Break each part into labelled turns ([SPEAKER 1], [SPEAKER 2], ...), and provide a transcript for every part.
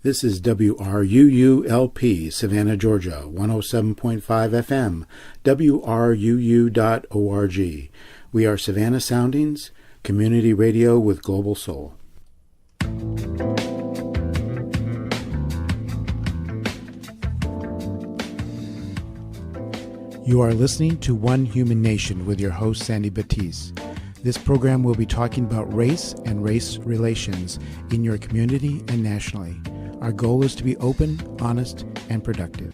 [SPEAKER 1] This is WRUULP, Savannah, Georgia, 107.5 FM, WRUU.org. We are Savannah Soundings, community radio with global soul. You are listening to One Human Nation with your host, Sandy Batiste. This program will be talking about race and race relations in your community and nationally. Our goal is to be open, honest, and productive.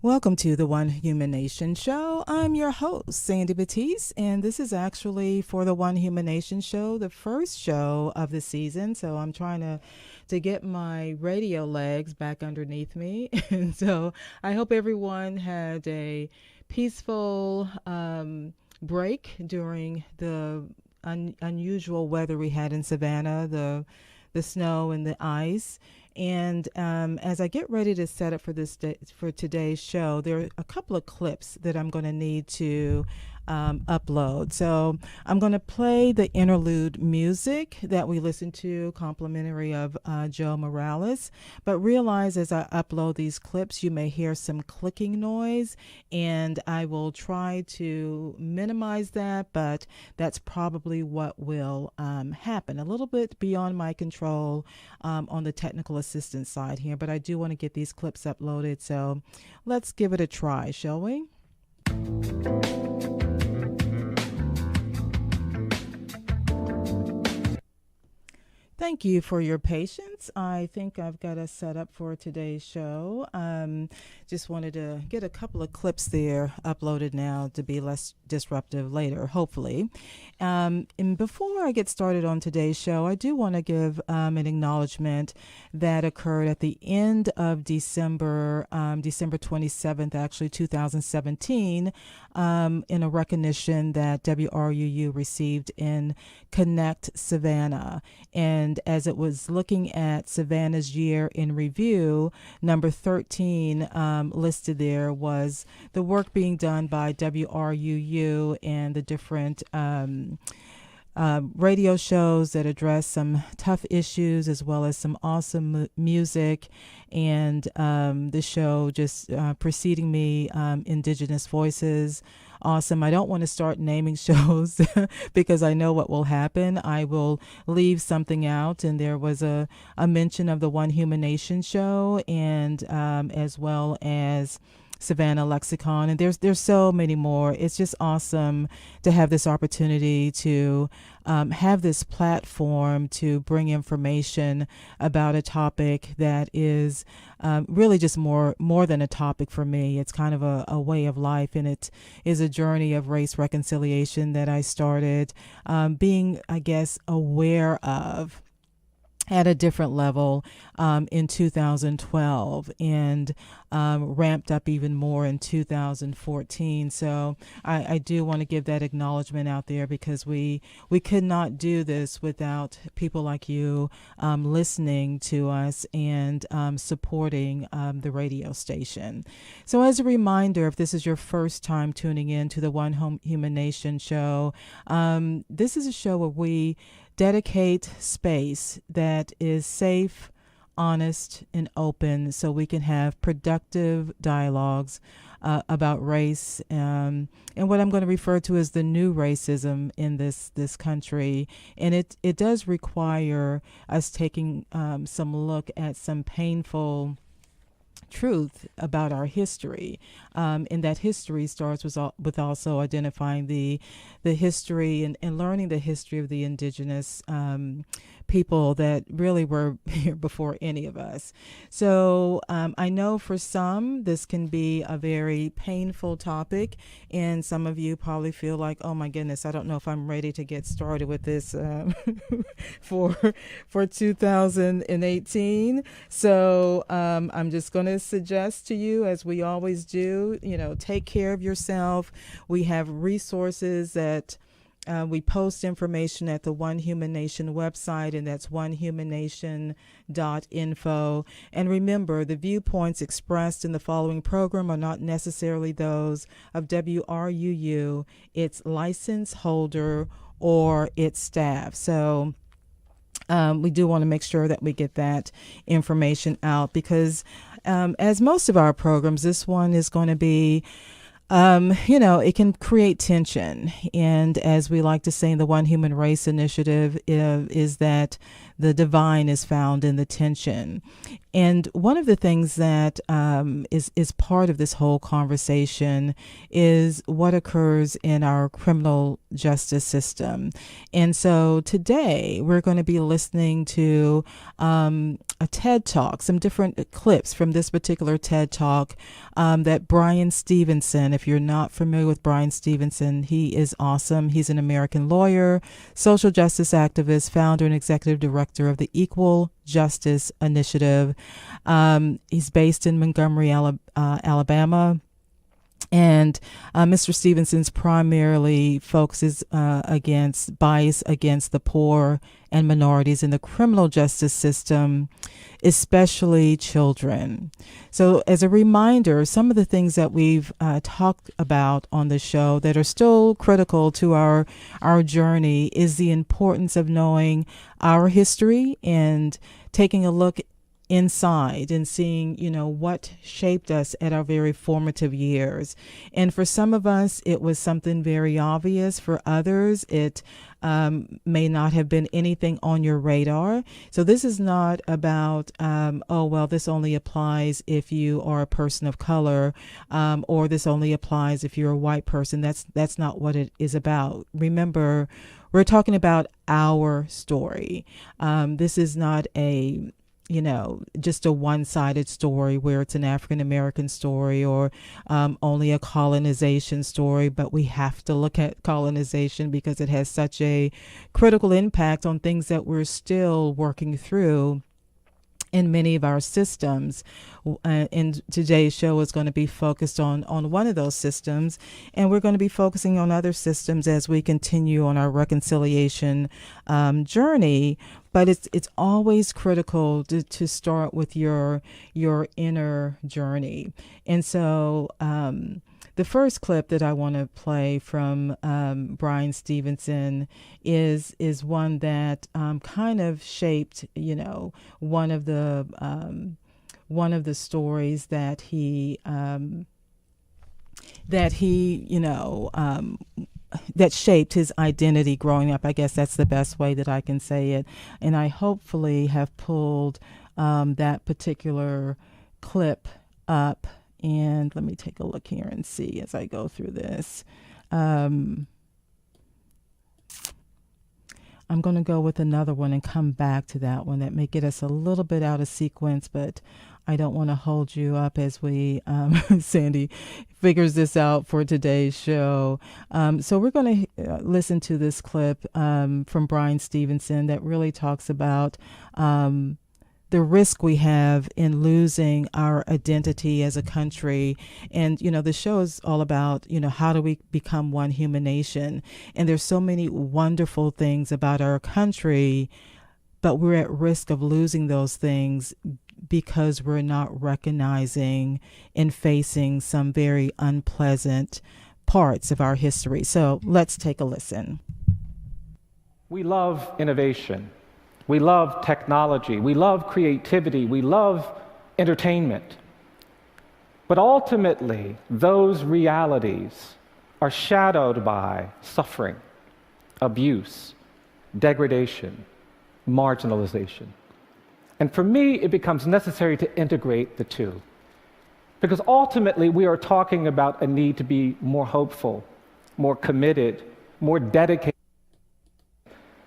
[SPEAKER 2] Welcome to the One Human Nation Show. I'm your host, Sandy Batiste, and this is actually for the One Human Nation Show, the first show of the season. So I'm trying to get my radio legs back underneath me. And so I hope everyone had a peaceful break during the unusual weather we had in Savannah, the snow and the ice. And as I get ready to set up for today's show, there are a couple of clips that I'm going to need to upload. So I'm going to play the interlude music that we listened to, complimentary of Joe Morales. But realize as I upload these clips, you may hear some clicking noise, and I will try to minimize that, but that's probably what will happen. A little bit beyond my control on the technical assistance side here, but I do want to get these clips uploaded. So let's give it a try, shall we? Thank you for your patience. I think I've got us set up for today's show. Just wanted to get a couple of clips there uploaded now to be less disruptive later, hopefully. And before I get started on today's show, I do want to give an acknowledgement that occurred at the end of December 27th, actually 2017, in a recognition that WRUU received in Connect Savannah. And as it was looking at Savannah's year in review, number 13 listed there was the work being done by WRUU and the different radio shows that address some tough issues as well as some awesome music. And the show just preceding me, Indigenous Voices. Awesome. I don't want to start naming shows because I know what will happen. I will leave something out. And there was a mention of the One Human Nation show, and as well as Savannah Lexicon, and there's so many more. It's just awesome to have this opportunity to have this platform to bring information about a topic that is really just more than a topic for me. It's kind of a way of life, and it is a journey of race reconciliation that I started being, I guess, aware of at a different level in 2012, and ramped up even more in 2014. So I do want to give that acknowledgement out there, because we could not do this without people like you listening to us and supporting the radio station. So as a reminder, if this is your first time tuning in to the One Human Nation show, this is a show where we dedicate space that is safe, honest, and open, so we can have productive dialogues about race and what I'm going to refer to as the new racism in this country. And it does require us taking some look at some painful truth about our history, and that history starts with also identifying the history and learning the history of the indigenous people that really were here before any of us. So I know for some this can be a very painful topic, and some of you probably feel like, oh my goodness, I don't know if I'm ready to get started with this for 2018. So I'm just going to suggest to you, as we always do, take care of yourself. We have resources that We post information at the One Human Nation website, and that's onehumannation.info. And remember, the viewpoints expressed in the following program are not necessarily those of WRUU, its license holder, or its staff. So we do want to make sure that we get that information out because as most of our programs, this one is going to be it can create tension. And as we like to say in the One Human Race Initiative, is that the divine is found in the tension. And one of the things that is part of this whole conversation is what occurs in our criminal justice system. And so today we're going to be listening to a TED Talk, some different clips from this particular TED Talk that Brian Stevenson, if you're not familiar with Brian Stevenson, he is awesome. He's an American lawyer, social justice activist, founder and executive director of the Equal Justice Initiative. He's based in Montgomery, Alabama. And Mr. Stevenson's primarily focuses against bias against the poor and minorities in the criminal justice system, especially children. So as a reminder, some of the things that we've talked about on the show that are still critical to our journey is the importance of knowing our history and taking a look inside and seeing, what shaped us at our very formative years. And for some of us, it was something very obvious. For others, it may not have been anything on your radar. So this is not about, this only applies if you are a person of color, or this only applies if you're a white person. That's not what it is about. Remember, we're talking about our story. This is not just a one-sided story where it's an African-American story or only a colonization story, but we have to look at colonization because it has such a critical impact on things that we're still working through in many of our systems. And today's show is going to be focused on one of those systems, and we're going to be focusing on other systems as we continue on our reconciliation journey. But it's always critical to start with your inner journey. And so the first clip that I want to play from Brian Stevenson is one that kind of shaped, one of the stories that he that shaped his identity growing up. I guess that's the best way that I can say it. And I hopefully have pulled that particular clip up. And let me take a look here and see as I go through this. I'm going to go with another one and come back to that one that may get us a little bit out of sequence, but I don't want to hold you up as we, Sandy figures this out for today's show. So we're going to listen to this clip from Brian Stevenson that really talks about the risk we have in losing our identity as a country. And, the show is all about, how do we become one human nation? And there's so many wonderful things about our country, but we're at risk of losing those things because we're not recognizing and facing some very unpleasant parts of our history. So let's take a listen.
[SPEAKER 3] We love innovation. We love technology. We love creativity. We love entertainment. But ultimately, those realities are shadowed by suffering, abuse, degradation, marginalization. And for me, it becomes necessary to integrate the two. Because ultimately, we are talking about a need to be more hopeful, more committed, more dedicated,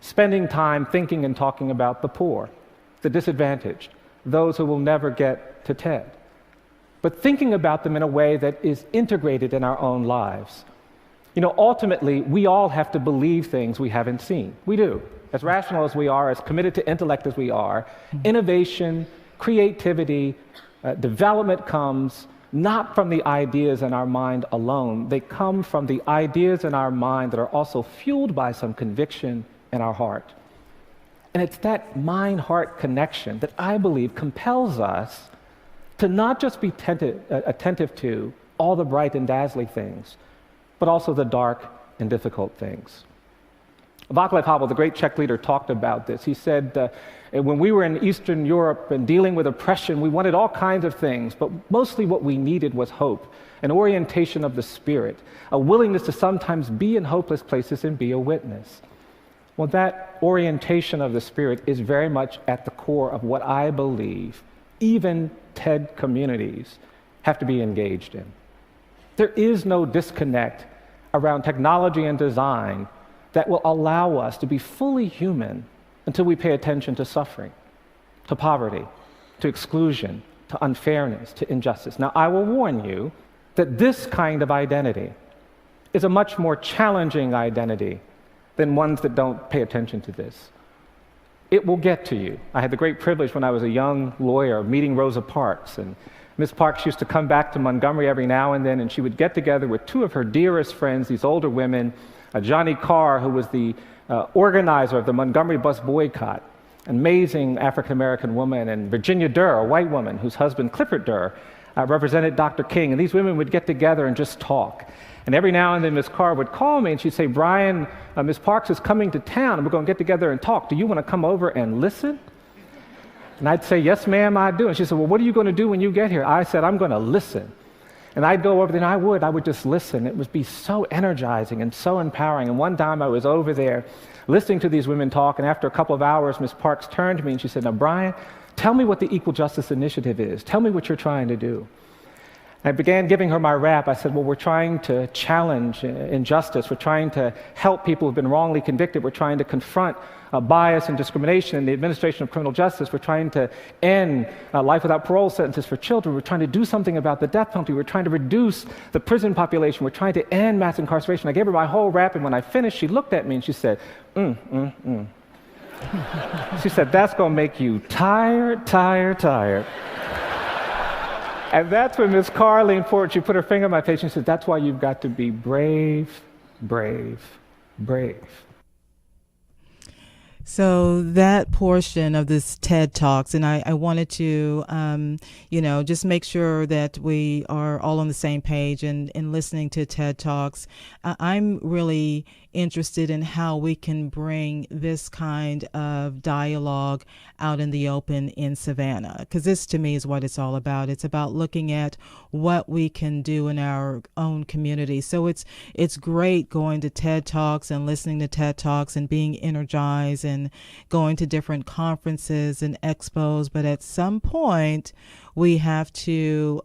[SPEAKER 3] spending time thinking and talking about the poor, the disadvantaged, those who will never get to TED, but thinking about them in a way that is integrated in our own lives. Ultimately, we all have to believe things we haven't seen. We do. As rational as we are, as committed to intellect as we are, innovation, creativity, development comes not from the ideas in our mind alone. They come from the ideas in our mind that are also fueled by some conviction in our heart. And it's that mind-heart connection that I believe compels us to not just be attentive to all the bright and dazzling things, but also the dark and difficult things. Václav Havel, the great Czech leader, talked about this. He said, when we were in Eastern Europe and dealing with oppression, we wanted all kinds of things, but mostly what we needed was hope, an orientation of the spirit, a willingness to sometimes be in hopeless places and be a witness. Well, that orientation of the spirit is very much at the core of what I believe even TED communities have to be engaged in. There is no disconnect around technology and design that will allow us to be fully human until we pay attention to suffering, to poverty, to exclusion, to unfairness, to injustice. Now, I will warn you that this kind of identity is a much more challenging identity than ones that don't pay attention to this. It will get to you. I had the great privilege when I was a young lawyer of meeting Rosa Parks, and Ms. Parks used to come back to Montgomery every now and then, and she would get together with two of her dearest friends, these older women, Johnny Carr, who was the organizer of the Montgomery bus boycott, an amazing African-American woman, and Virginia Durr, a white woman whose husband, Clifford Durr, represented Dr. King. And these women would get together and just talk. And every now and then Ms. Carr would call me and she'd say, Brian, Ms. Parks is coming to town and we're going to get together and talk. Do you want to come over and listen? And I'd say, yes, ma'am, I do. And she said, well, what are you going to do when you get here? I said, I'm going to listen. And I'd go over there, and I would just listen. It would be so energizing and so empowering. And one time I was over there listening to these women talk, and after a couple of hours, Ms. Parks turned to me and she said, now, Brian, tell me what the Equal Justice Initiative is. Tell me what you're trying to do. I began giving her my rap. I said, well, we're trying to challenge injustice. We're trying to help people who've been wrongly convicted. We're trying to confront bias and discrimination in the administration of criminal justice. We're trying to end life without parole sentences for children. We're trying to do something about the death penalty. We're trying to reduce the prison population. We're trying to end mass incarceration. I gave her my whole rap, and when I finished, she looked at me and she said, She said, that's going to make you tired. And that's when Ms. Carr leaned forward, she put her finger on my face and she said, that's why you've got to be brave.
[SPEAKER 2] So that portion of this TED Talks, and I wanted to, just make sure that we are all on the same page and listening to TED Talks. I'm really interested in how we can bring this kind of dialogue out in the open in Savannah, because this to me is what it's all about. It's about looking at what we can do in our own community. So it's great going to TED Talks and listening to TED Talks and being energized and going to different conferences and expos, but at some point we have to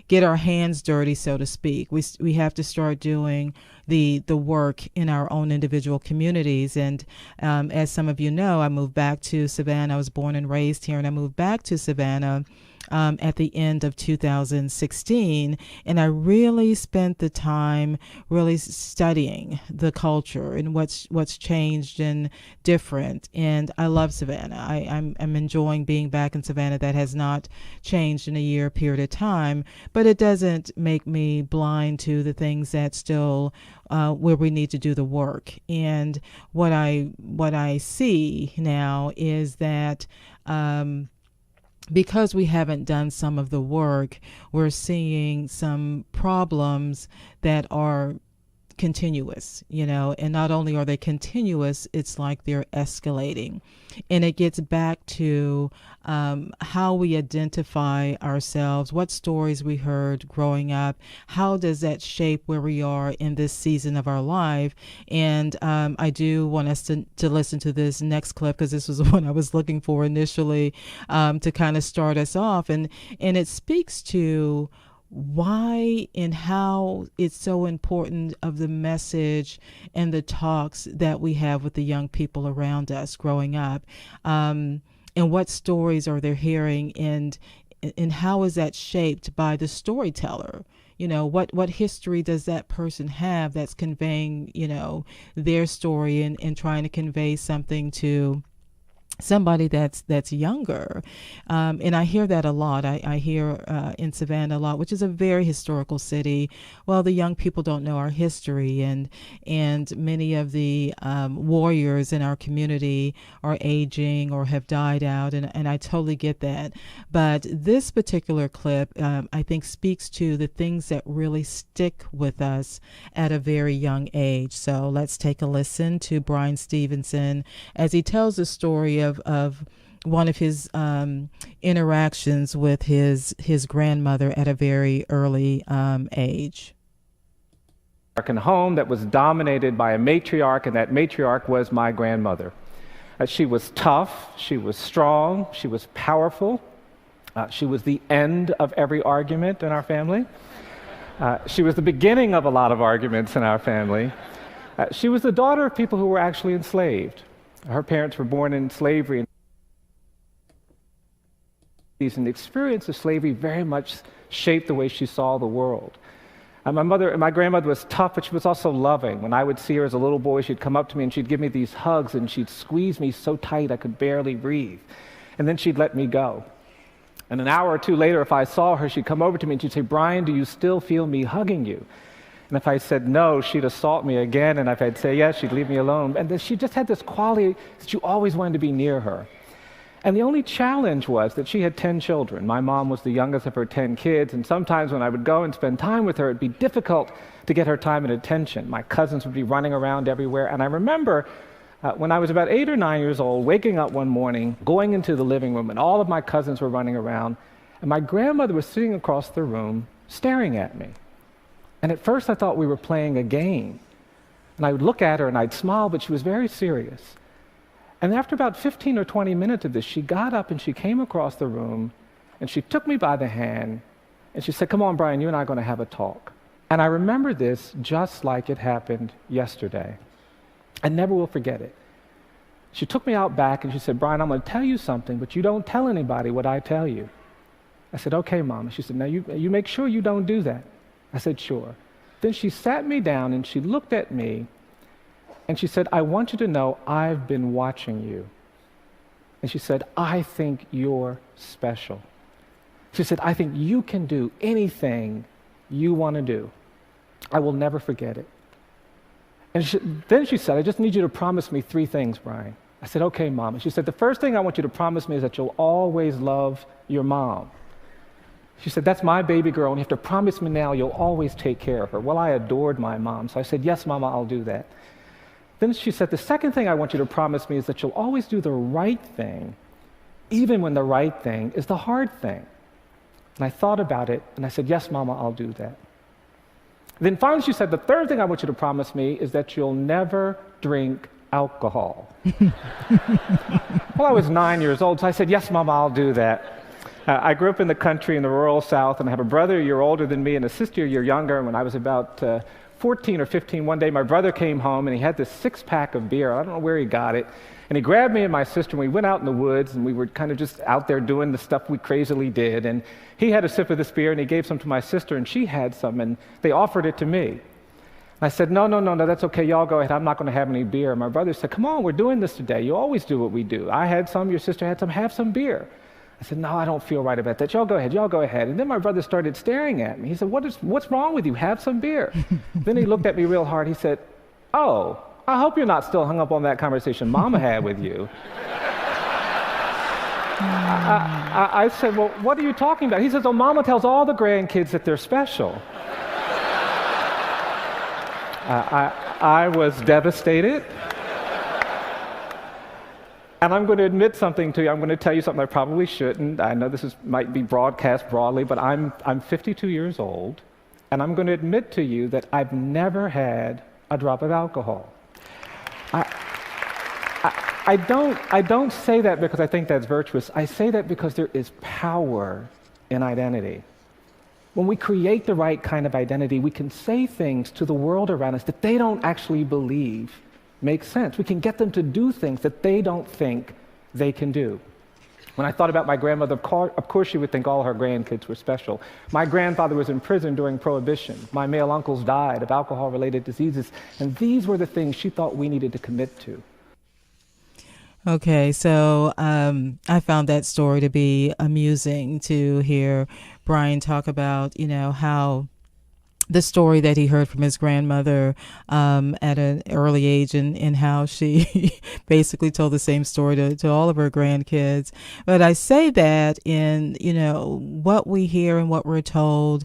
[SPEAKER 2] get our hands dirty, so to speak. We have to start doing the work in our own individual communities. And as some of you know, I moved back to Savannah. I was born and raised here, and I moved back to Savannah at the end of 2016, and I really spent the time really studying the culture and what's changed and different. And I love Savannah. I'm enjoying being back in Savannah. That has not changed in a year period of time, but it doesn't make me blind to the things that still where we need to do the work. And what I see now is that because we haven't done some of the work, we're seeing some problems that are continuous, and not only are they continuous, it's like they're escalating. And it gets back to how we identify ourselves, what stories we heard growing up, how does that shape where we are in this season of our life. And I do want us to listen to this next clip, because this was what I was looking for initially to kind of start us off. And it speaks to why and how it's so important of the message and the talks that we have with the young people around us growing up, and what stories are they hearing, and how is that shaped by the storyteller. What history does that person have that's conveying their story and trying to convey something to somebody that's younger. And I hear that a lot. I hear in Savannah a lot, which is a very historical city. Well, the young people don't know our history, and many of the warriors in our community are aging or have died out, and I totally get that. But this particular clip, I think, speaks to the things that really stick with us at a very young age. So let's take a listen to Brian Stevenson as he tells the story of one of his interactions with his grandmother at a very early age.
[SPEAKER 3] A home that was dominated by a matriarch, and that matriarch was my grandmother. She was tough, she was strong, she was powerful. She was the end of every argument in our family. She was the beginning of a lot of arguments in our family. She was the daughter of people who were actually enslaved. Her parents were born in slavery, and the experience of slavery very much shaped the way she saw the world. My grandmother was tough, but she was also loving. When I would see her as a little boy, she'd come up to me and she'd give me these hugs, and she'd squeeze me so tight I could barely breathe. And then she'd let me go. And an hour or two later, if I saw her, she'd come over to me and she'd say, "Brian, do you still feel me hugging you?" And if I said no, she'd assault me again, and if I'd say yes, she'd leave me alone. And then she just had this quality that you always wanted to be near her. And the only challenge was that she had 10 children. My mom was the youngest of her 10 kids, and sometimes when I would go and spend time with her, it'd be difficult to get her time and attention. My cousins would be running around everywhere, and I remember when I was about 8 or 9 years old, waking up one morning, going into the living room, and all of my cousins were running around, and my grandmother was sitting across the room staring at me. And at first I thought we were playing a game. And I would look at her and I'd smile, but she was very serious. And after about 15 or 20 minutes of this, she got up and she came across the room and she took me by the hand and she said, "Come on, Brian, you and I are going to have a talk." And I remember this just like it happened yesterday. I never will forget it. She took me out back and she said, "Brian, I'm going to tell you something, but you don't tell anybody what I tell you." I said, "Okay, Mom." She said, "Now you make sure you don't do that." I said, "Sure." Then she sat me down and she looked at me and she said, "I want you to know I've been watching you." And she said, "I think you're special." She said, "I think you can do anything you want to do." I will never forget it. And then she said, "I just need you to promise me 3 things, Brian." I said, "Okay, Mom." And she said, "The first thing I want you to promise me is that you'll always love your mom." She said, "That's my baby girl, and you have to promise me now you'll always take care of her." Well, I adored my mom, so I said, "Yes, Mama, I'll do that." Then she said, "The second thing I want you to promise me is that you'll always do the right thing, even when the right thing is the hard thing." And I thought about it, and I said, "Yes, Mama, I'll do that." Then finally she said, "The third thing I want you to promise me is that you'll never drink alcohol." Well, I was 9 years old, so I said, "Yes, Mama, I'll do that." I grew up in the country in the rural South, and I have a brother a year older than me and a sister a year younger. And when I was about 14 or 15, one day my brother came home and he had this 6-pack of beer. I don't know where he got it. And he grabbed me and my sister, and we went out in the woods, and we were kind of just out there doing the stuff we crazily did. And he had a sip of this beer, and he gave some to my sister, and she had some, and they offered it to me. And I said, no, that's okay, y'all go ahead. I'm not going to have any beer. And my brother said, "Come on, we're doing this today. You always do what we do. I had some, your sister had some, have some beer." I said, "No, I don't feel right about that. Y'all go ahead. And then my brother started staring at me. He said, what's wrong with you? Have some beer." Then he looked at me real hard. He said, "Oh, I hope you're not still hung up on that conversation Mama had with you." I said, "Well, what are you talking about?" He says, "Oh, Mama tells all the grandkids that they're special." I was devastated. And I'm going to admit something to you. I'm going to tell you something I probably shouldn't. I know this might be broadcast broadly, but I'm 52 years old, and I'm going to admit to you that I've never had a drop of alcohol. I don't say that because I think that's virtuous. I say that because there is power in identity. When we create the right kind of identity, we can say things to the world around us that they don't actually believe make sense. We can get them to do things that they don't think they can do. When I thought about my grandmother, of course she would think all her grandkids were special. My grandfather was in prison during Prohibition. My male uncles died of alcohol-related diseases, and these were the things she thought we needed to commit to.
[SPEAKER 2] Okay, so I found that story to be amusing to hear Brian talk about, how the story that he heard from his grandmother at an early age, and how she basically told the same story to all of her grandkids. But I say that in, what we hear and what we're told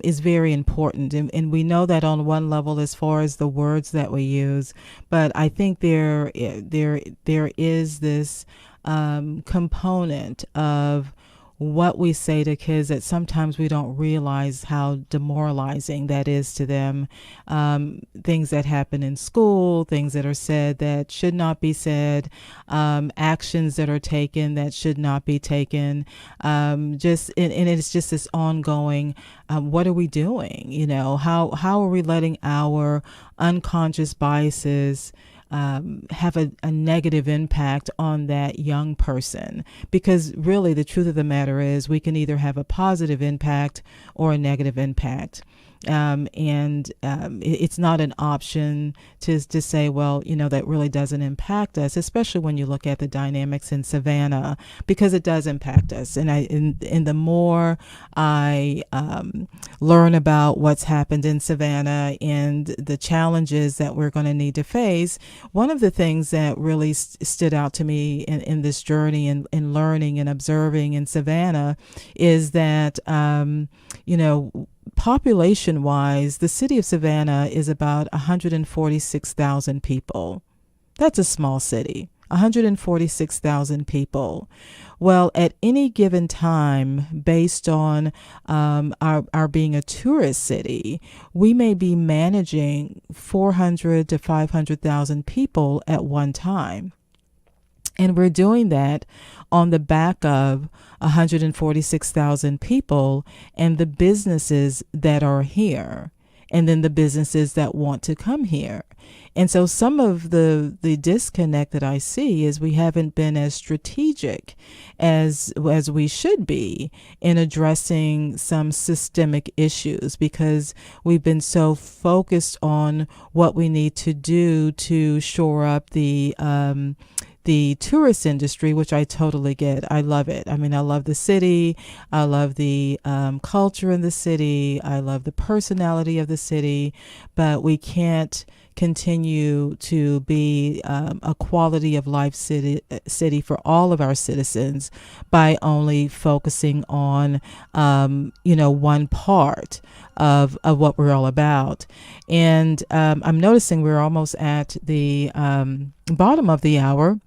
[SPEAKER 2] is very important. And we know that on one level as far as the words that we use. But I think there is this component of what we say to kids that sometimes we don't realize how demoralizing that is to them. Things that happen in school, things that are said that should not be said, actions that are taken that should not be taken. And it's just this ongoing, what are we doing? How are we letting our unconscious biases have a negative impact on that young person? Because really the truth of the matter is we can either have a positive impact or a negative impact. It's not an option to say, well, that really doesn't impact us, especially when you look at the dynamics in Savannah, because it does impact us. And the more I learn about what's happened in Savannah and the challenges that we're going to need to face, one of the things that really stood out to me in this journey and in learning and observing in Savannah is that, population-wise, the city of Savannah is about 146,000 people. That's a small city, 146,000 people. Well, at any given time, based on our being a tourist city, we may be managing 400 to 500,000 people at one time. And we're doing that on the back of 146,000 people and the businesses that are here, and then the businesses that want to come here. And so some of the disconnect that I see is we haven't been as strategic as we should be in addressing some systemic issues, because we've been so focused on what we need to do to shore up the tourist industry, which I totally get. I love it. I mean, I love the city. I love the culture in the city. I love the personality of the city. But we can't continue to be a quality of life city for all of our citizens by only focusing on, one part of what we're all about. And I'm noticing we're almost at the bottom of the hour.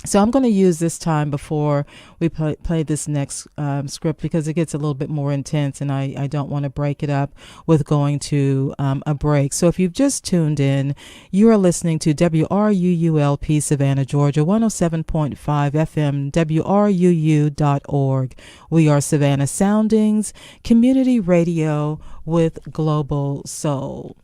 [SPEAKER 2] So I'm going to use this time before we play this next script, because it gets a little bit more intense, and I don't want to break it up with going to a break. So if you've just tuned in, you are listening to WRUULP Savannah, Georgia, 107.5 FM, WRUU.org. We are Savannah Soundings, community radio with global soul.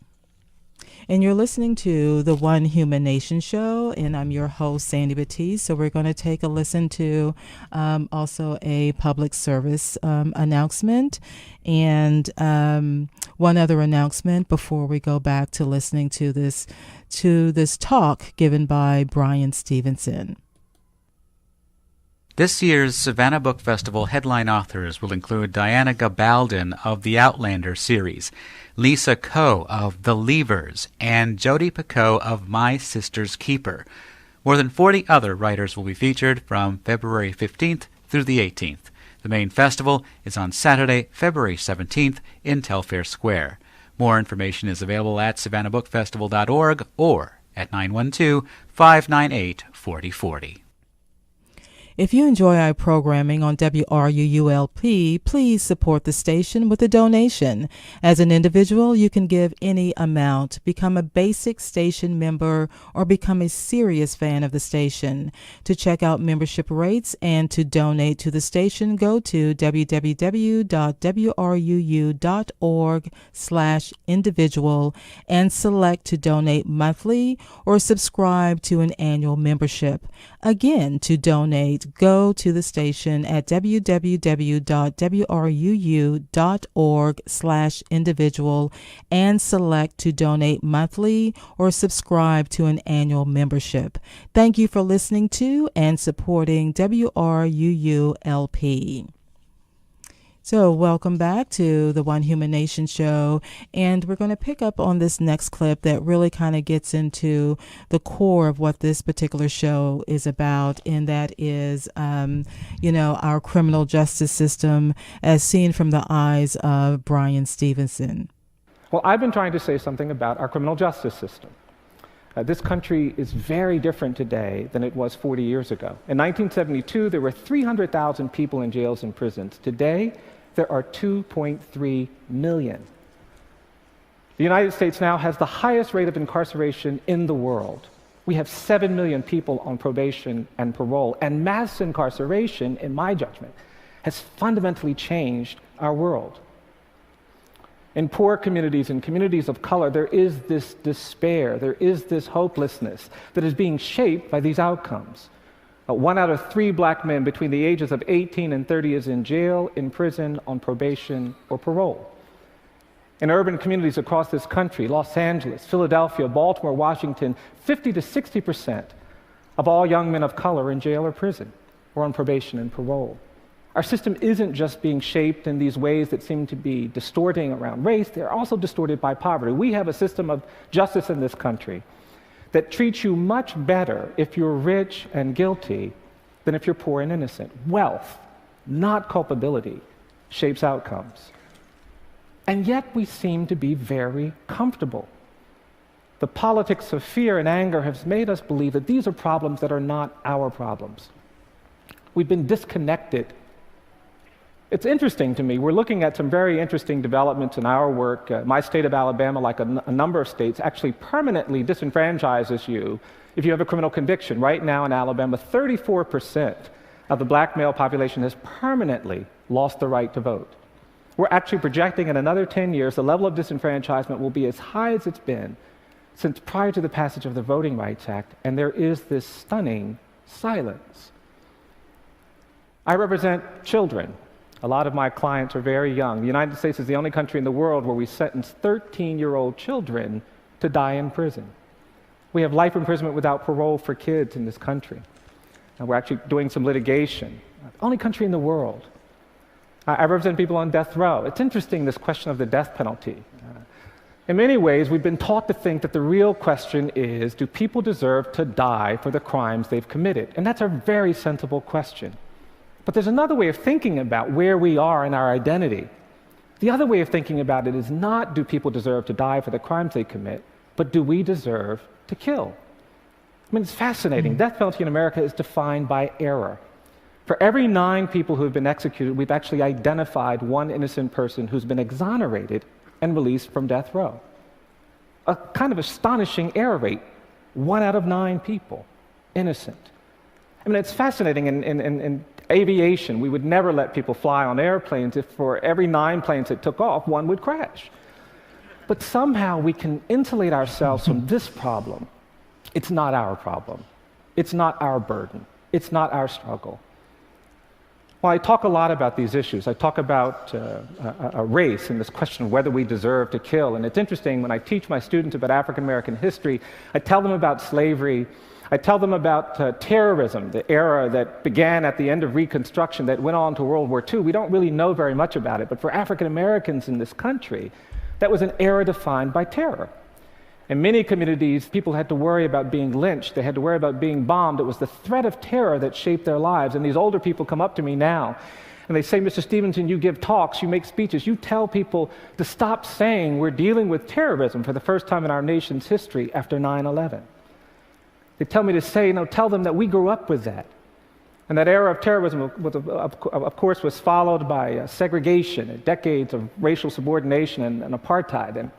[SPEAKER 2] And you're listening to the One Human Nation show, and I'm your host, Sandy Batiste. So we're going to take a listen to also a public service announcement, and one other announcement before we go back to listening to this talk given by Brian Stevenson.
[SPEAKER 4] This year's Savannah Book Festival headline authors will include Diana Gabaldon of the Outlander series, Lisa Coe of The Leavers, and Jodi Picoult of My Sister's Keeper. More than 40 other writers will be featured from February 15th through the 18th. The main festival is on Saturday, February 17th in Telfair Square. More information is available at savannahbookfestival.org or at 912-598-4040.
[SPEAKER 2] If you enjoy our programming on WRUULP, please support the station with a donation. As an individual, you can give any amount, become a basic station member, or become a serious fan of the station. To check out membership rates and to donate to the station, go to www.wruu.org/individual and select to donate monthly or subscribe to an annual membership. Again, to donate, go to the station at www.wruu.org/individual and select to donate monthly or subscribe to an annual membership. Thank you for listening to and supporting WRUU-LP. So welcome back to the One Human Nation show, and we're going to pick up on this next clip that really kind of gets into the core of what this particular show is about, and that is, our criminal justice system as seen from the eyes of Brian Stevenson.
[SPEAKER 3] Well, I've been trying to say something about our criminal justice system. This country is very different today than it was 40 years ago. In 1972, there were 300,000 people in jails and prisons. Today, there are 2.3 million. The United States now has the highest rate of incarceration in the world. We have 7 million people on probation and parole, and mass incarceration, in my judgment, has fundamentally changed our world. In poor communities and communities of color, there is this despair, there is this hopelessness that is being shaped by these outcomes. 1 out of 3 black men between the ages of 18 and 30 is in jail, in prison, on probation, or parole. In urban communities across this country, Los Angeles, Philadelphia, Baltimore, Washington, 50 to 60% of all young men of color are in jail or prison, or on probation and parole. Our system isn't just being shaped in these ways that seem to be distorting around race, they're also distorted by poverty. We have a system of justice in this country that treats you much better if you're rich and guilty than if you're poor and innocent. Wealth, not culpability, shapes outcomes. And yet we seem to be very comfortable. The politics of fear and anger has made us believe that these are problems that are not our problems. We've been disconnected. It's interesting to me, we're looking at some very interesting developments in our work. My state of Alabama, like a number of states, actually permanently disenfranchises you if you have a criminal conviction. Right now in Alabama, 34% of the black male population has permanently lost the right to vote. We're actually projecting in another 10 years, the level of disenfranchisement will be as high as it's been since prior to the passage of the Voting Rights Act, and there is this stunning silence. I represent children. A lot of my clients are very young. The United States is the only country in the world where we sentence 13-year-old children to die in prison. We have life imprisonment without parole for kids in this country. And we're actually doing some litigation. Only country in the world. I represent people on death row. It's interesting, this question of the death penalty. In many ways, we've been taught to think that the real question is, do people deserve to die for the crimes they've committed? And that's a very sensible question. But there's another way of thinking about where we are in our identity. The other way of thinking about it is not, do people deserve to die for the crimes they commit, but do we deserve to kill? I mean, it's fascinating. Death penalty in America is defined by error. For every 9 people who have been executed, we've actually identified 1 innocent person who's been exonerated and released from death row. A kind of astonishing error rate. 1 out of 9 people, innocent. I mean, it's fascinating. In aviation, we would never let people fly on airplanes if for every 9 planes that took off, 1 would crash. But somehow we can insulate ourselves from this problem. It's not our problem. It's not our burden. It's not our struggle. Well, I talk a lot about these issues. I talk about a race and this question of whether we deserve to kill. And it's interesting, when I teach my students about African American history, I tell them about slavery. I tell them about terrorism, the era that began at the end of Reconstruction that went on to World War II. We don't really know very much about it, but for African Americans in this country, that was an era defined by terror. In many communities, people had to worry about being lynched. They had to worry about being bombed. It was the threat of terror that shaped their lives. And these older people come up to me now, and they say, Mr. Stevenson, you give talks, you make speeches, you tell people to stop saying we're dealing with terrorism for the first time in our nation's history after 9/11. They tell me to say, tell them that we grew up with that. And that era of terrorism, of course, was followed by segregation and decades of racial subordination and apartheid.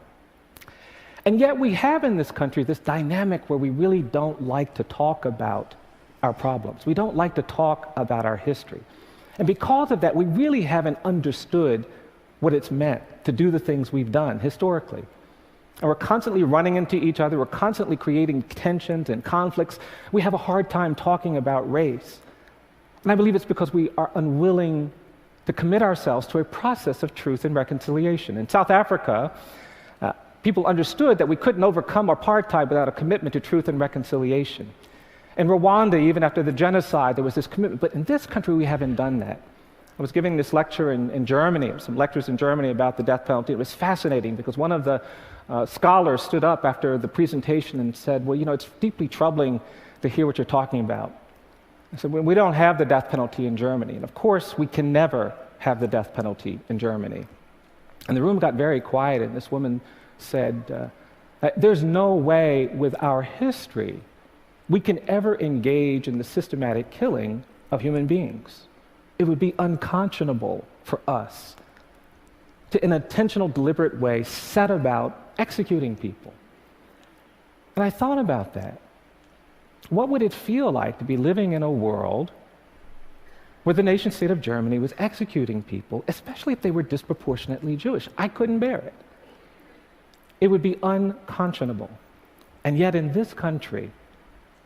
[SPEAKER 3] And yet we have in this country this dynamic where we really don't like to talk about our problems. We don't like to talk about our history. And because of that, we really haven't understood what it's meant to do the things we've done historically. and we're constantly running into each other, we're constantly creating tensions and conflicts, we have a hard time talking about race. And I believe it's because we are unwilling to commit ourselves to a process of truth and reconciliation. In South Africa, people understood that we couldn't overcome apartheid without a commitment to truth and reconciliation. In Rwanda, even after the genocide, there was this commitment. But in this country, we haven't done that. I was giving this lecture in Germany, some lectures in Germany about the death penalty. It was fascinating because one of the scholars stood up after the presentation and said, well, it's deeply troubling to hear what you're talking about. I said, well, we don't have the death penalty in Germany. And of course, we can never have the death penalty in Germany. And the room got very quiet, and this woman said, there's no way with our history we can ever engage in the systematic killing of human beings. It would be unconscionable for us to, in an intentional, deliberate way, set about executing people. And I thought about that. What would it feel like to be living in a world where the nation-state of Germany was executing people, especially if they were disproportionately Jewish? I couldn't bear it. It would be unconscionable. And yet in this country,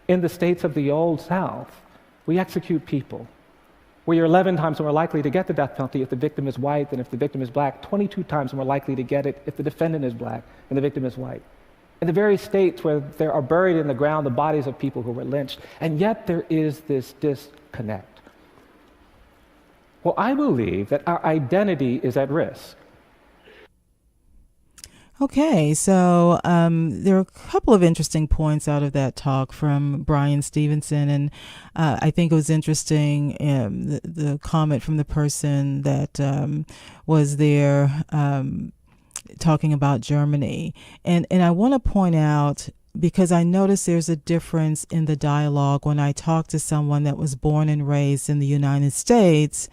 [SPEAKER 3] in the states of the Old South, we execute people, where you're 11 times more likely to get the death penalty if the victim is white than if the victim is black, 22 times more likely to get it if the defendant is black and the victim is white. In the very states where there are buried in the ground the bodies of people who were lynched, and yet there is this disconnect. Well, I believe that our identity is at risk.
[SPEAKER 2] Okay, so there are a couple of interesting points out of that talk from Brian Stevenson, and I think it was interesting, the comment from the person that was there talking about Germany. And I want to point out, because I noticed there's a difference in the dialogue when I talk to someone that was born and raised in the United States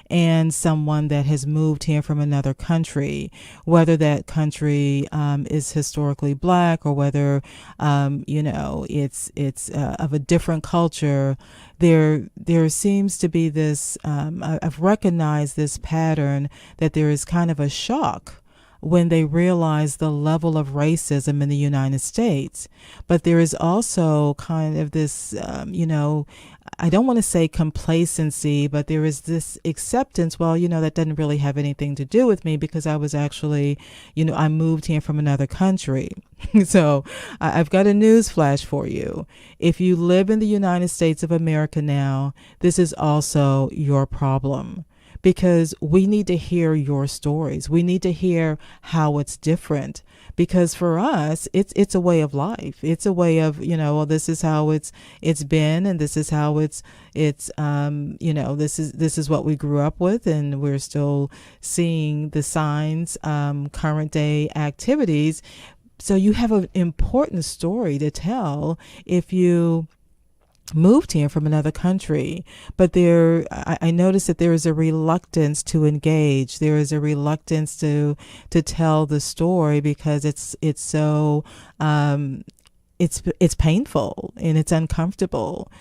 [SPEAKER 2] and someone that has moved here from another country, whether that country is historically black or whether it's of a different culture. There seems to be this. I've recognized this pattern that there is kind of a shock when they realize the level of racism in the United States. But there is also kind of this, I don't want to say complacency, but there is this acceptance, well, that doesn't really have anything to do with me because I was actually, I moved here from another country. So I've got a news flash for you. If you live in the United States of America now, this is also your problem. Because we need to hear your stories. We need to hear how it's different. Because for us, it's a way of life. It's a way of, well, this is how it's been, and this is how it's this is what we grew up with, and we're still seeing the signs, current day activities. So you have an important story to tell if you moved here from another country. But I noticed that there is a reluctance to engage. There is a reluctance to tell the story because it's so it's painful and it's uncomfortable.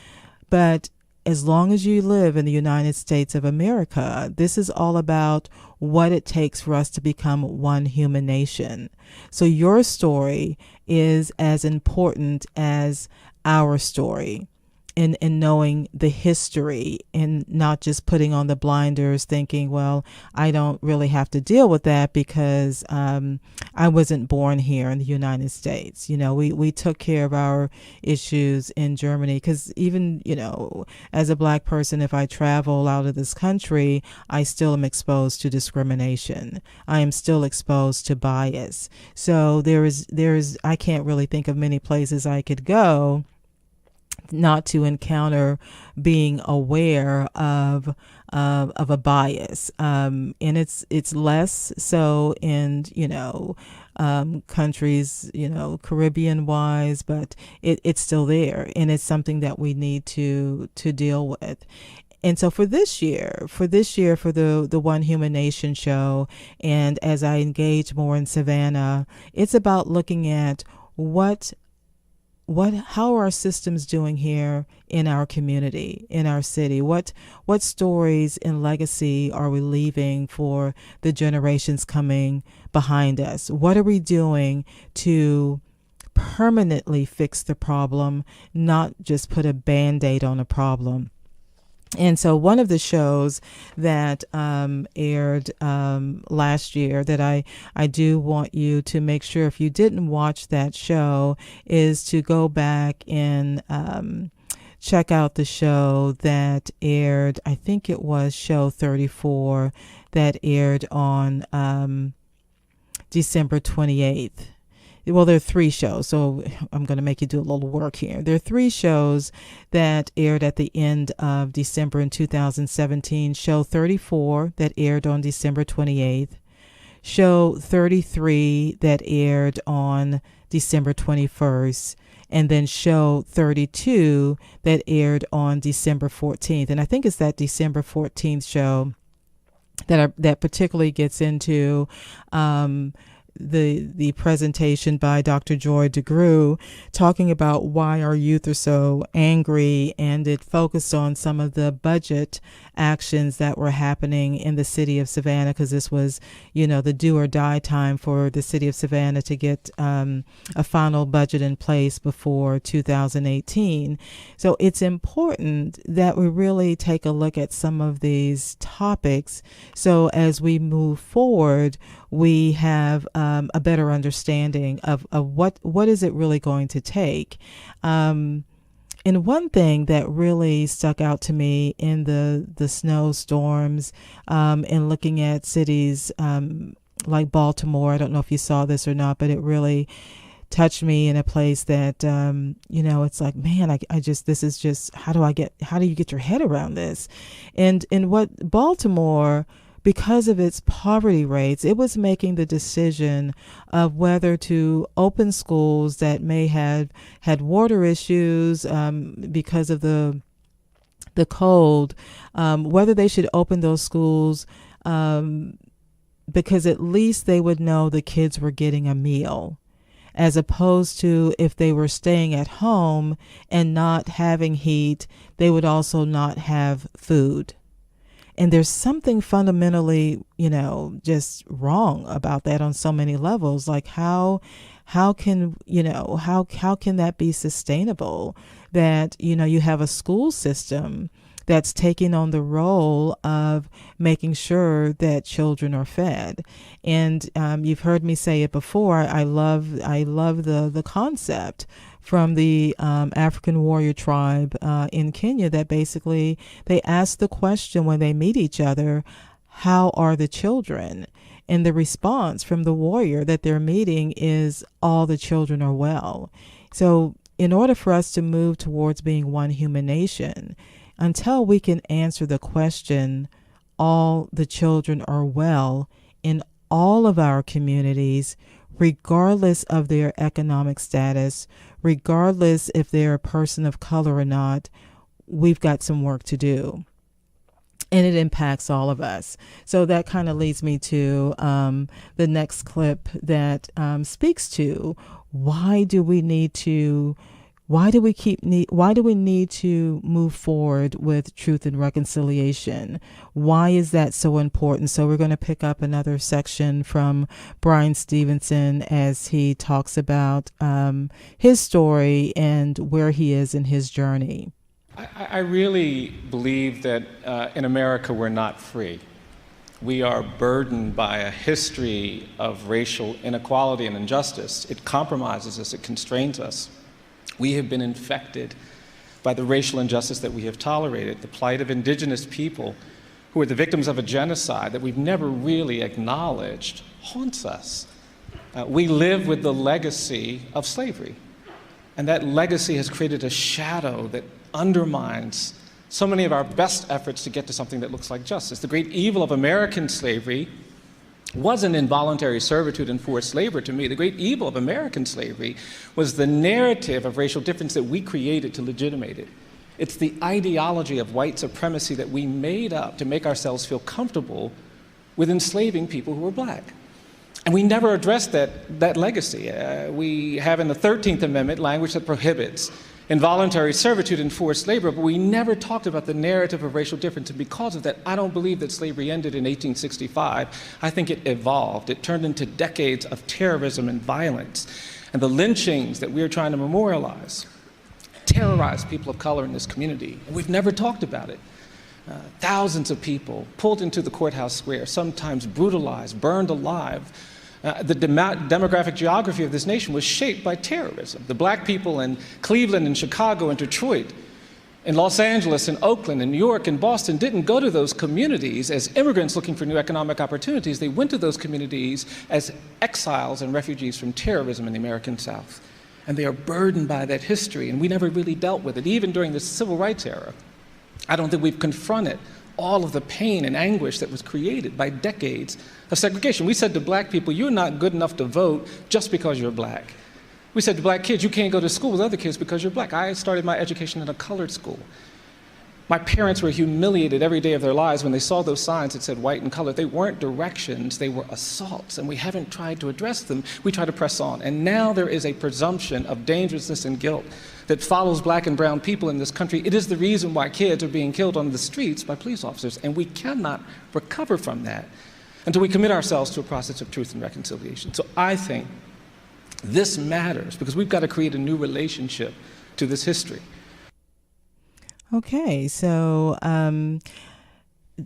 [SPEAKER 2] But as long as you live in the United States of America, this is all about what it takes for us to become one human nation. So your story is as important as our story. In knowing the history and not just putting on the blinders thinking, well, I don't really have to deal with that because I wasn't born here in the United States. We took care of our issues in Germany because even, as a black person, if I travel out of this country, I still am exposed to discrimination. I am still exposed to bias. So there is I can't really think of many places I could go not to encounter being aware of a bias, and it's less so in countries Caribbean wise, but it's still there, and it's something that we need to deal with. And so for this year, for the One Human Nation show, and as I engage more in Savannah, it's about looking at what how are our systems doing here in our community, in our city? What stories and legacy are we leaving for the generations coming behind us? What are we doing to permanently fix the problem, not just put a Band-Aid on a problem? And so one of the shows that aired last year that I do want you to make sure, if you didn't watch that show, is to go back and check out the show that aired, I think it was show 34, that aired on December 28th. Well, there are 3 shows, so I'm going to make you do a little work here. There are 3 shows that aired at the end of December in 2017. Show 34 that aired on December 28th. Show 33 that aired on December 21st. And then show 32 that aired on December 14th. And I think it's that December 14th show that particularly gets into the presentation by Dr. Joy DeGruy, talking about why our youth are so angry, and it focused on some of the budget actions that were happening in the city of Savannah, because this was, the do or die time for the city of Savannah to get a final budget in place before 2018. So it's important that we really take a look at some of these topics, so as we move forward, we have a better understanding of what is it really going to take. And one thing that really stuck out to me in the snowstorms, and looking at cities like Baltimore, I don't know if you saw this or not, but it really touched me in a place that, it's like, man, this is just, how do you get your head around this? And what Baltimore, because of its poverty rates, it was making the decision of whether to open schools that may have had water issues because of the cold, whether they should open those schools because at least they would know the kids were getting a meal, as opposed to if they were staying at home and not having heat, they would also not have food. And there's something fundamentally, just wrong about that on so many levels. Like how can that be sustainable? That, you have a school system that's taking on the role of making sure that children are fed. And you've heard me say it before. I love the concept from the African warrior tribe in Kenya, that basically they ask the question when they meet each other, how are the children? And the response from the warrior that they're meeting is, all the children are well. So in order for us to move towards being one human nation, until we can answer the question, all the children are well in all of our communities, regardless of their economic status, regardless if they're a person of color or not, we've got some work to do. And it impacts all of us. So that kind of leads me to the next clip that speaks to why do we need to move forward with truth and reconciliation? Why is that so important? So we're going to pick up another section from Brian Stevenson as he talks about his story and where he is in his journey.
[SPEAKER 3] I really believe that in America we're not free. We are burdened by a history of racial inequality and injustice. It compromises us, it constrains us. We have been infected by the racial injustice that we have tolerated. The plight of indigenous people who are the victims of a genocide that we've never really acknowledged haunts us. We live with the legacy of slavery, and that legacy has created a shadow that undermines so many of our best efforts to get to something that looks like justice. The great evil of American slavery wasn't involuntary servitude and forced labor to me. The great evil of American slavery was the narrative of racial difference that we created to legitimate it. It's the ideology of white supremacy that we made up to make ourselves feel comfortable with enslaving people who were black. And we never addressed that legacy. We have in the 13th Amendment language that prohibits involuntary servitude and forced labor, but we never talked about the narrative of racial difference. And because of that, I don't believe that slavery ended in 1865. I think it evolved. It turned into decades of terrorism and violence. And the lynchings that we are trying to memorialize terrorized people of color in this community. And we've never talked about it. Thousands of people pulled into the courthouse square, sometimes brutalized, burned alive. The demographic geography of this nation was shaped by terrorism. The black people in Cleveland and Chicago and Detroit, in Los Angeles and Oakland and New York and Boston didn't go to those communities as immigrants looking for new economic opportunities. They went to those communities as exiles and refugees from terrorism in the American South. And they are burdened by that history, and we never really dealt with it, even during the civil rights era. I don't think we've confronted all of the pain and anguish that was created by decades of segregation. We said to black people, you're not good enough to vote just because you're black. We said to black kids, you can't go to school with other kids because you're black. I started my education in a colored school. My parents were humiliated every day of their lives when they saw those signs that said white and colored. They weren't directions, they were assaults, and we haven't tried to address them. We try to press on. And now there is a presumption of dangerousness and guilt that follows black and brown people in this country. It is the reason why kids are being killed on the streets by police officers, and we cannot recover from that until we commit ourselves to a process of truth and reconciliation. So I think this matters because we've got to create a new relationship to this history.
[SPEAKER 2] Okay, so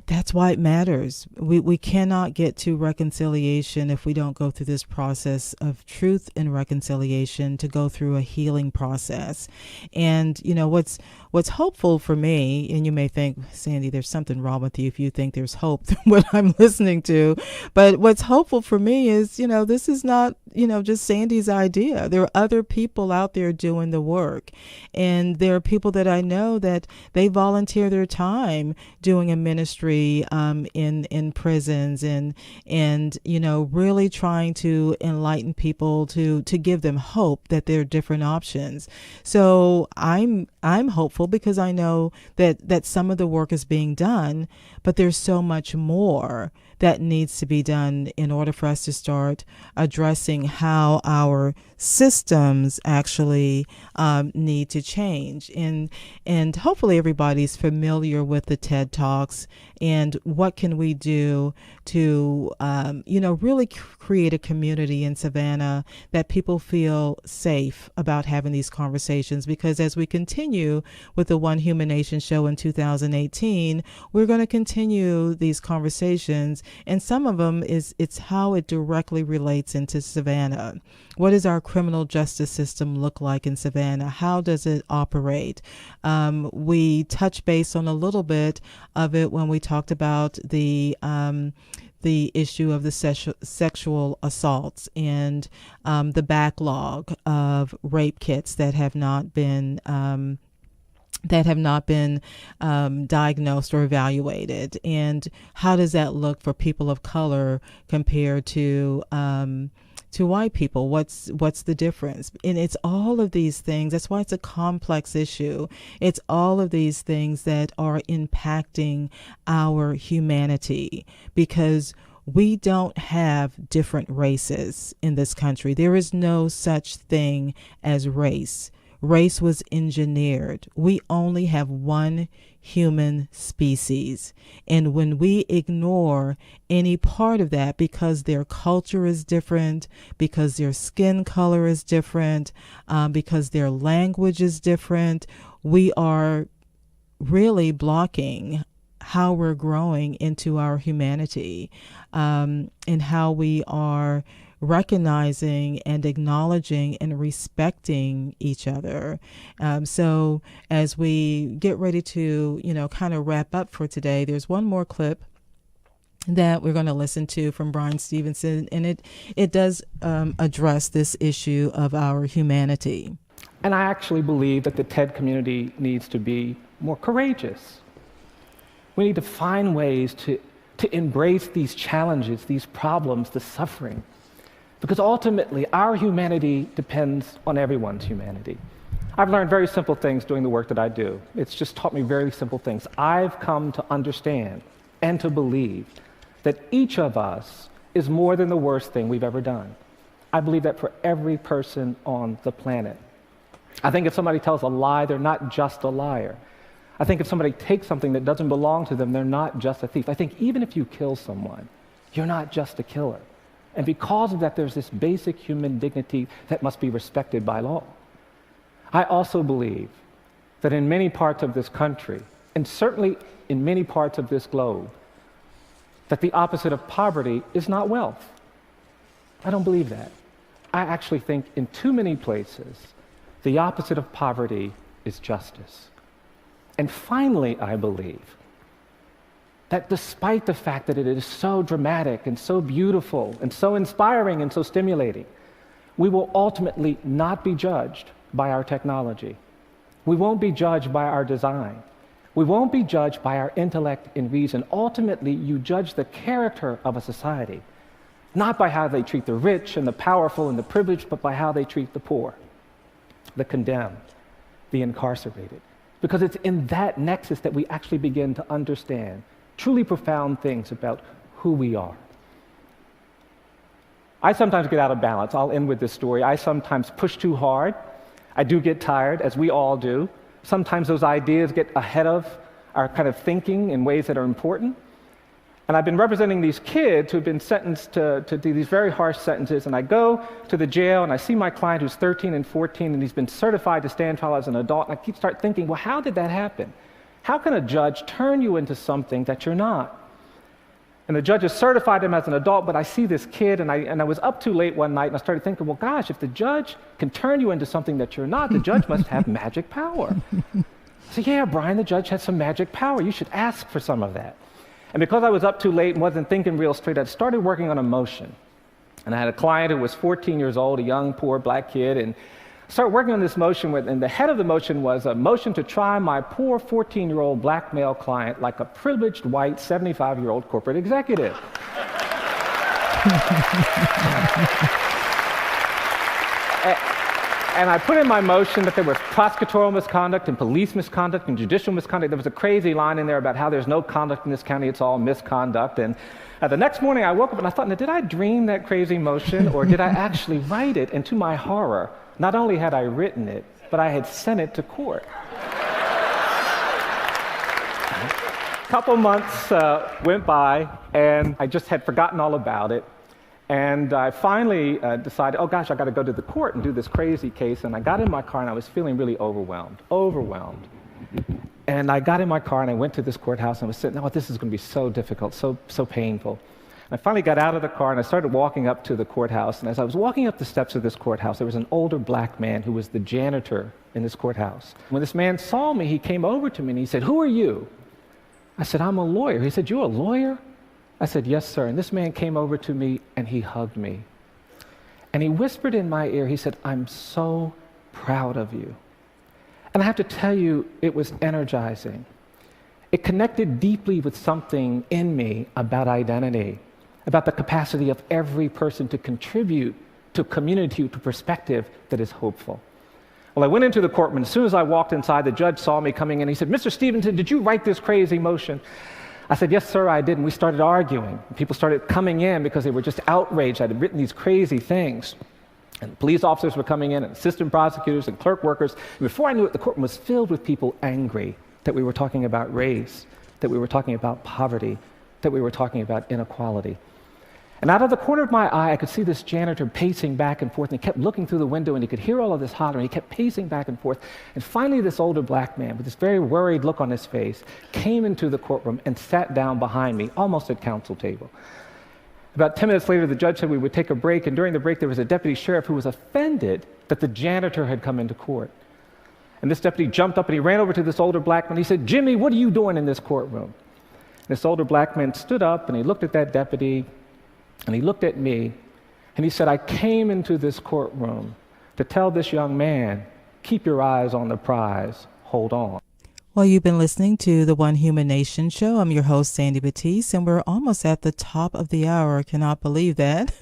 [SPEAKER 2] that's why it matters. We cannot get to reconciliation if we don't go through this process of truth and reconciliation, to go through a healing process. And, you know, what's hopeful for me, and you may think, Sandy, there's something wrong with you if you think there's hope in what I'm listening to. But what's hopeful for me is, you know, this is not, you know, just Sandy's idea. There are other people out there doing the work. And there are people that I know that they volunteer their time doing a ministry in prisons and you know, really trying to enlighten people, to give them hope that there are different options. So I'm hopeful because I know that some of the work is being done, but there's so much more that needs to be done in order for us to start addressing how our systems actually need to change. And hopefully everybody's familiar with the TED Talks and what can we do to, you know, really create a community in Savannah that people feel safe about having these conversations. Because as we continue with the One Human Nation show in 2018, we're going to continue these conversations. And some of them it's how it directly relates into Savannah. What does our criminal justice system look like in Savannah? How does it operate? We touched base on a little bit of it when we talked about the issue of the sexual assaults and the backlog of rape kits that have not been diagnosed or evaluated, and how does that look for people of color compared to white people? What's the difference? And it's all of these things. That's why it's a complex issue. It's all of these things that are impacting our humanity, because we don't have different races in this country. There is no such thing as race. Race was engineered. We only have one human species. And when we ignore any part of that because their culture is different, because their skin color is different, because their language is different, we are really blocking how we're growing into our humanity, and how we are recognizing and acknowledging and respecting each other. So as we get ready to, you know, kind of wrap up for today, there's one more clip that we're going to listen to from Brian Stevenson, and it does address this issue of our humanity.
[SPEAKER 3] And I actually believe that the TED community needs to be more courageous. We need to find ways to embrace these challenges, these problems, the suffering. Because ultimately, our humanity depends on everyone's humanity. I've learned very simple things doing the work that I do. It's just taught me very simple things. I've come to understand and to believe that each of us is more than the worst thing we've ever done. I believe that for every person on the planet. I think if somebody tells a lie, they're not just a liar. I think if somebody takes something that doesn't belong to them, they're not just a thief. I think even if you kill someone, you're not just a killer. And because of that, there's this basic human dignity that must be respected by law. I also believe that in many parts of this country, and certainly in many parts of this globe, that the opposite of poverty is not wealth. I don't believe that. I actually think in too many places, the opposite of poverty is justice. And finally, I believe that despite the fact that it is so dramatic and so beautiful and so inspiring and so stimulating, we will ultimately not be judged by our technology. We won't be judged by our design. We won't be judged by our intellect and reason. Ultimately, you judge the character of a society, not by how they treat the rich and the powerful and the privileged, but by how they treat the poor, the condemned, the incarcerated. Because it's in that nexus that we actually begin to understand truly profound things about who we are. I sometimes get out of balance. I'll end with this story. I sometimes push too hard. I do get tired, as we all do. Sometimes those ideas get ahead of our kind of thinking in ways that are important. And I've been representing these kids who've been sentenced to do these very harsh sentences, and I go to the jail and I see my client who's 13 and 14 and he's been certified to stand trial as an adult, and I start thinking, well, how did that happen? How can a judge turn you into something that you're not? And the judge has certified him as an adult, but I see this kid, and I was up too late one night, and I started thinking, well, gosh, if the judge can turn you into something that you're not, the judge must have magic power. So yeah, Brian, the judge has some magic power. You should ask for some of that. And because I was up too late and wasn't thinking real straight, I started working on a motion. And I had a client who was 14 years old, a young, poor black kid, and I started working on this motion, and the head of the motion was a motion to try my poor 14-year-old black male client like a privileged white 75-year-old corporate executive. And I put in my motion that there was prosecutorial misconduct and police misconduct and judicial misconduct. There was a crazy line in there about how there's no conduct in this county, it's all misconduct. And the next morning I woke up and I thought, now, did I dream that crazy motion or did I actually write it? And to my horror, not only had I written it, but I had sent it to court. A couple months went by, and I just had forgotten all about it. And I finally decided, oh gosh, I got to go to the court and do this crazy case. And I got in my car, and I was feeling really overwhelmed. And I got in my car, and I went to this courthouse, and I was sitting, oh, this is going to be so difficult, so painful. I finally got out of the car, and I started walking up to the courthouse. And as I was walking up the steps of this courthouse, there was an older black man who was the janitor in this courthouse. When this man saw me, he came over to me, and he said, who are you? I said, I'm a lawyer. He said, you're a lawyer? I said, yes, sir. And this man came over to me, and he hugged me. And he whispered in my ear, he said, I'm so proud of you. And I have to tell you, it was energizing. It connected deeply with something in me about identity, about the capacity of every person to contribute to a community, to perspective that is hopeful. Well, I went into the courtroom. As soon as I walked inside, the judge saw me coming in. He said, Mr. Stevenson, did you write this crazy motion? I said, yes, sir, I did. And we started arguing. People started coming in because they were just outraged. I had written these crazy things. And police officers were coming in, and assistant prosecutors and clerk workers. And before I knew it, the courtroom was filled with people angry that we were talking about race, that we were talking about poverty, that we were talking about inequality. And out of the corner of my eye, I could see this janitor pacing back and forth, and he kept looking through the window, and he could hear all of this hollering. He kept pacing back and forth. And finally, this older black man, with this very worried look on his face, came into the courtroom and sat down behind me, almost at counsel table. About 10 minutes later, the judge said we would take a break, and during the break, there was a deputy sheriff who was offended that the janitor had come into court. And this deputy jumped up, and he ran over to this older black man. He said, Jimmy, what are you doing in this courtroom? And this older black man stood up, and he looked at that deputy, and he looked at me, and he said, I came into this courtroom to tell this young man, keep your eyes on the prize, hold on.
[SPEAKER 2] Well, you've been listening to the One Human Nation show. I'm your host, Sandy Batiste, and we're almost at the top of the hour. I cannot believe that.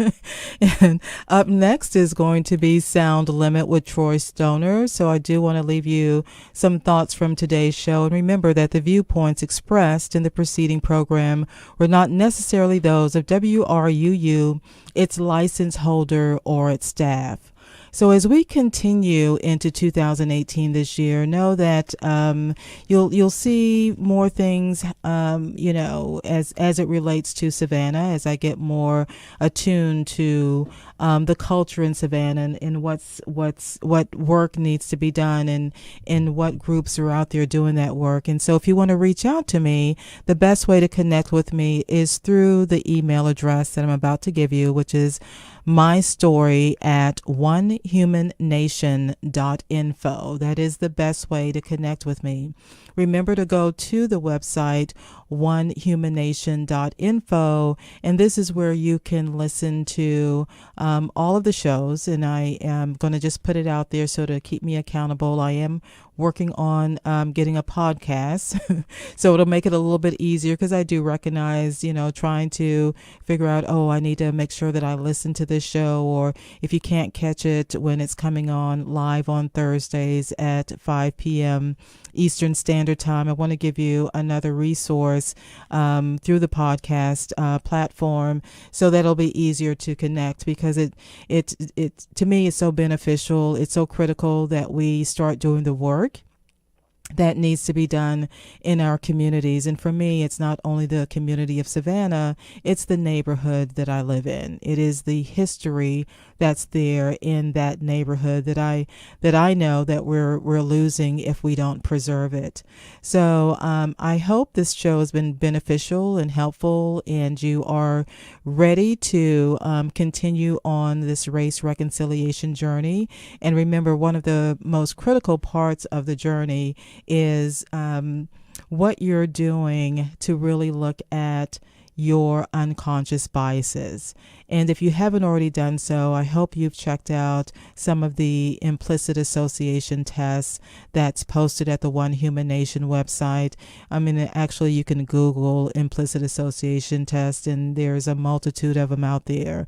[SPEAKER 2] And up next is going to be Sound Limit with Troy Stoner. So I do want to leave you some thoughts from today's show. And remember that the viewpoints expressed in the preceding program were not necessarily those of WRUU, its license holder, or its staff. So as we continue into 2018 this year, know that you'll see more things, as it relates to Savannah, as I get more attuned to the culture in Savannah and what work needs to be done and what groups are out there doing that work. And so if you want to reach out to me, the best way to connect with me is through the email address that I'm about to give you, which is mystory@onehumannation.info. That is the best way to connect with me. Remember to go to the website onehumannation.info, and this is where you can listen to all of the shows, and I am going to just put it out there so to keep me accountable. I am working on getting a podcast, so it'll make it a little bit easier, because I do recognize, trying to figure out, I need to make sure that I listen to this show, or if you can't catch it when it's coming on live on Thursdays at 5 p.m. Eastern Standard Time, I want to give you another resource through the podcast platform, so that'll be easier to connect, because it to me is so beneficial. It's so critical that we start doing the work that needs to be done in our communities. And for me, it's not only the community of Savannah, it's the neighborhood that I live in. It is the history that's there in that neighborhood that I know that we're losing if we don't preserve it. So I hope this show has been beneficial and helpful, and you are ready to continue on this race reconciliation journey. And remember, one of the most critical parts of the journey is what you're doing to really look at your unconscious biases. And if you haven't already done so, I hope you've checked out some of the implicit association tests that's posted at the One Human Nation website. I mean, actually, you can Google implicit association test, and there's a multitude of them out there.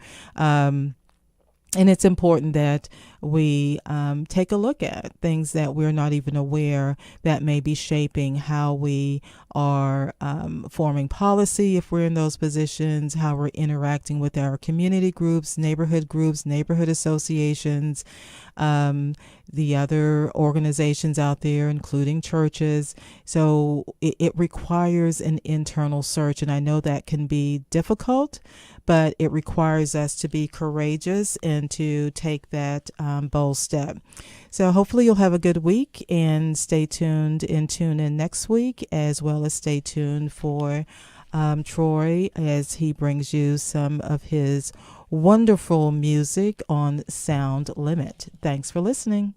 [SPEAKER 2] And it's important that we take a look at things that we're not even aware that may be shaping how we are forming policy if we're in those positions, how we're interacting with our community groups, neighborhood associations, the other organizations out there, including churches. So it requires an internal search, and I know that can be difficult, but it requires us to be courageous and to take that bold step. So hopefully you'll have a good week, and stay tuned and tune in next week, as well as stay tuned for Troy as he brings you some of his wonderful music on Sound Limit. Thanks for listening.